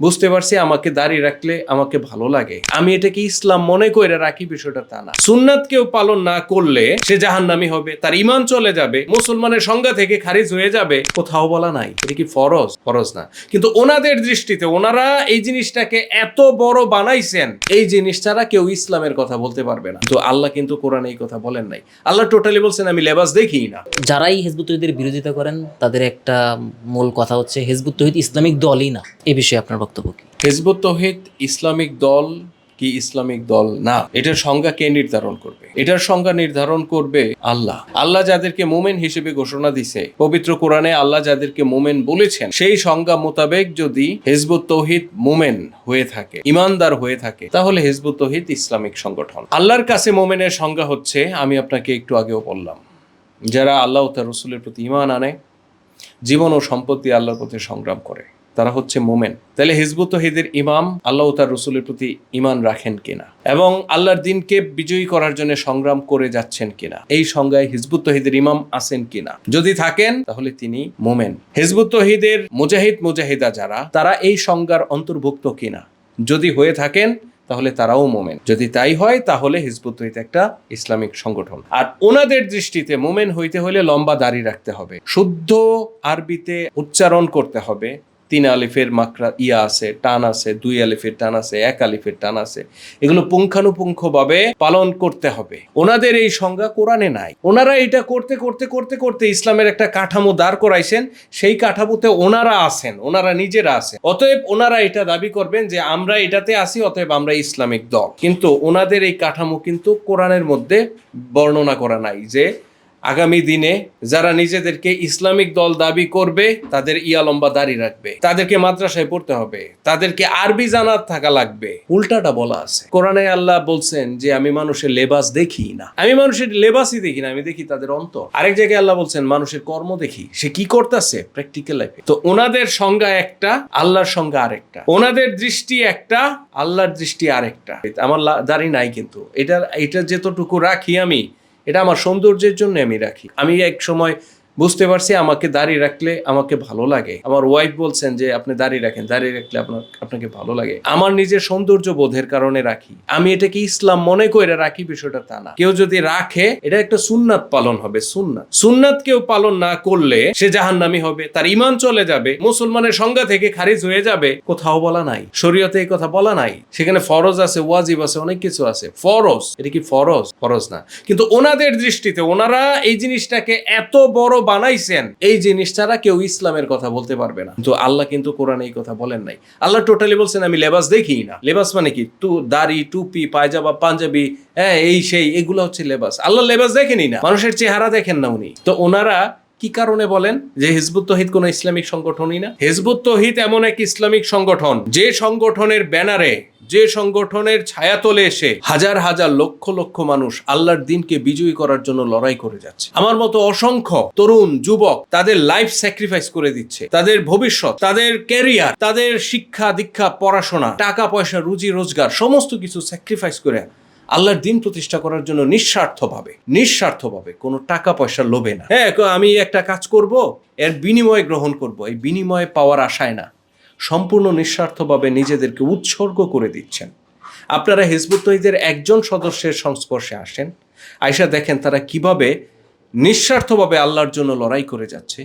বুঝতে পারছি আমাকে দাঁড়িয়ে রাখলে আমাকে ভালো লাগে, আমি এটাকে ইসলাম মনে করে রাখি, বিষয়টা তা না। সুন্নাত কেউ পালন না করলে সে জাহান্নামী হবে, তার ঈমান চলে যাবে, মুসলমানের সংজ্ঞা থেকে খারিজ হয়ে যাবে, কোথাও বলা নাই। এটা কি ফরজ? ফরজ না। কিন্তু ওনাদের দৃষ্টিতে ওনারা এই জিনিসটাকে এত বড় বানাইছেন, এই জিনিস ছাড়া কেউ ইসলামের কথা বলতে পারবে না। তো আল্লাহ কিন্তু কোরআনে এই কথা বলেন নাই। আল্লাহ টোটালি বলছেন আমি লেবাস দেখিই না। যারাই হিজবুত তৌহিদের বিরোধিতা করেন তাদের একটা মূল কথা হচ্ছে হিজবুত তৌহিদ ইসলামিক দলই না। এ বিষয়ে আপনার বক্তব্য কি? হিজবুত তৌহিদ ইসলামিক দল কি ইসলামিক দল না, এটার সংজ্ঞা কে নির্ধারণ করবে? এটার সংজ্ঞা নির্ধারণ করবে আল্লাহ। আল্লাহ যাদেরকে মুমিন হিসেবে ঘোষণা দিছে, পবিত্র কোরআনে আল্লাহ যাদেরকে মুমিন বলেছেন, সেই সংজ্ঞা মোতাবেক যদি হিজবুত তৌহিদ মুমিন হয়ে থাকে, ইমানদার হয়ে থাকে, তাহলে হিজবুত তৌহিদ ইসলামিক সংগঠন। আল্লাহর কাছে মুমিনের সংজ্ঞা হচ্ছে, আমি আপনাকে একটু আগেও বললাম, যারা আল্লাহ ও তার রাসূলের প্রতি ঈমান আনে, জীবন ও সম্পত্তি আল্লাহর পথে সংগ্রাম করে, তারা হচ্ছে মোমেন। তাহলে হিজবুত তৌহিদের ইমাম আল্লাহ ও তার রাসূলের প্রতি ঈমান রাখেন কিনা এবং আল্লাহর দ্বীনকে বিজয়ী করার জন্য সংগ্রাম করে যাচ্ছেন কিনা, এই সংজ্ঞায় হিজবুত তৌহিদের ইমাম আছেন কিনা, যদি থাকেন তাহলে তিনি মোমেন। হিজবুত তৌহিদের মুজাহিদা যারা, তারা এই সংজ্ঞার অন্তর্ভুক্ত কিনা, যদি হয়ে থাকেন তাহলে তারাও মোমেন। যদি তাই হয় তাহলে হিজবুত তৌহিদ একটা ইসলামিক সংগঠন। আর ওনাদের দৃষ্টিতে মোমেন হইতে হলে লম্বা দাড়ি রাখতে হবে, শুদ্ধ আরবিতে উচ্চারণ করতে হবে, 3 আলিফের মাকরা ইয়া আছে, টান আছে, 2 আলিফের টান আছে, 1 আলিফের টান আছে, এগুলো পুঙ্খানুপুঙ্খভাবে পালন করতে হবে। ওনাদের এই সংজ্ঞা কোরআনে নাই। ওনারা এটা করতে করতে করতে করতে ইসলামের একটা কাঠামো দাঁড় করাইছেন, সেই কাঠামোতে ওনারা আছেন, ওনারা নিজেরা আছেন। অতএব ওনারা এটা দাবি করবেন যে আমরা এটাতে আছি, অতএব আমরা ইসলামিক দল। কিন্তু ওনাদের এই কাঠামো কিন্তু কোরআনের মধ্যে বর্ণনা করা নাই যে আগামী দিনে যারা নিজেদেরকে ইসলামিক দল দাবি করবে তাদের ইয়া লম্বা দাড়ি রাখবে, তাদেরকে মাদ্রাসায় পড়তে হবে, তাদেরকে আরবি জানা থাকা লাগবে। উল্টাটা বলা আছে কোরআনে। আল্লাহ বলছেন যে আমি মানুষের লেবাস দেখি না, আমি মানুষের লেবাসই দেখি না, আমি দেখি তাদের অন্তর। আরেক জায়গায় আল্লাহ বলছেন মানুষের কর্ম দেখি, সে কি করতেছে প্র্যাকটিক্যাল লাইফে। তো ওনাদের সংজ্ঞা একটা, আল্লাহর সংজ্ঞা আরেকটা। ওনাদের দৃষ্টি একটা, আল্লাহর দৃষ্টি আরেকটা। আমার দাড়ি নাই, কিন্তু এটা যেতটুকু রাখি আমি, এটা আমার সৌন্দর্যের জন্য আমি রাখি। আমি এক সময় বুঝতে পারছি আমাকে দাড়ি রাখলে আমাকে ভালো লাগে। আমার ওয়াইফ বলছেন যে আপনি দাড়ি রাখেন, দাড়ি রাখলে আপনাকে ভালো লাগে। আমার নিজের সৌন্দর্য বোধের কারণে রাখি, আমি এটাকে ইসলাম মনে করে রাখি, বিষয়টা তা না। কেউ যদি রাখে এটা একটা সুন্নাত পালন হবে। সুন্নাত কেউ পালন না করলে সে জাহান্নামী হবে, তার ঈমান চলে যাবে, মুসলমানের সংজ্ঞা থেকে খারিজ হয়ে যাবে, কোথাও বলা নাই। শরীয়তে এই কথা বলা নাই। সেখানে ফরজ আছে, ওয়াজিব আছে, অনেক কিছু আছে। ফরজ, এটা কি ফরজ? ফরজ না। কিন্তু ওনাদের দৃষ্টিতে ওনারা এই জিনিসটাকে এত বড় বানাইছেন, এই জিনিস ছাড়া কেউ ইসলামের কথা বলতে পারবে না। তো আল্লাহ কিন্তু কোরআনে এই কথা বলেন নাই। আল্লাহ টোটালি বলছেন আমি লেবাস দেখিই না। লেবাস মানে কি? দাড়ি, টুপি, পায়জামা, পাঞ্জাবি, হ্যাঁ এই সেই, এগুলো হচ্ছে লেবাস। আল্লাহ লেবাস দেখেনি না, মানুষের চেহারা দেখেন না উনি। তো ওনারা কি কারণে বলেন যে হিজবুত তৌহিদ কোন ইসলামিক সংগঠনই না? হিজবুত তৌহিদ এমন এক ইসলামিক সংগঠন, যে সংগঠনের ব্যানারে, যে সংগঠনের ছায়াতলে এসে হাজার হাজার লক্ষ লক্ষ মানুষ আল্লাহর দ্বীনকে বিজয়ী করার জন্য লড়াই করে যাচ্ছে। আমার মতো অসংখ্য তরুণ যুবক তাদের লাইফ স্যাক্রিফাইস করে দিচ্ছে, তাদের ভবিষ্যৎ, তাদের ক্যারিয়ার, তাদের শিক্ষা দীক্ষা, পড়াশোনা, টাকা পয়সা, রুজি রোজগার, সমস্ত কিছু স্যাক্রিফাইস করে আল্লাহর দ্বীন প্রতিষ্ঠা করার জন্য নিঃস্বার্থভাবে, কোনো টাকা পয়সা লোভে না। হ্যাঁ, আমি একটা কাজ করব, এর বিনিময়ে গ্রহণ করব, এই বিনিময়ে পাওয়ার আশায় না, সম্পূর্ণ নিঃস্বার্থভাবে নিজেদেরকে উৎসর্গ করে দিচ্ছেন। আপনারা হিজবুত তৌহিদের একজন সদস্যের সংস্পর্শে আসেন, আয়সা দেখেন তারা কিভাবে নিঃস্বার্থভাবে আল্লাহর জন্য লড়াই করে যাচ্ছে।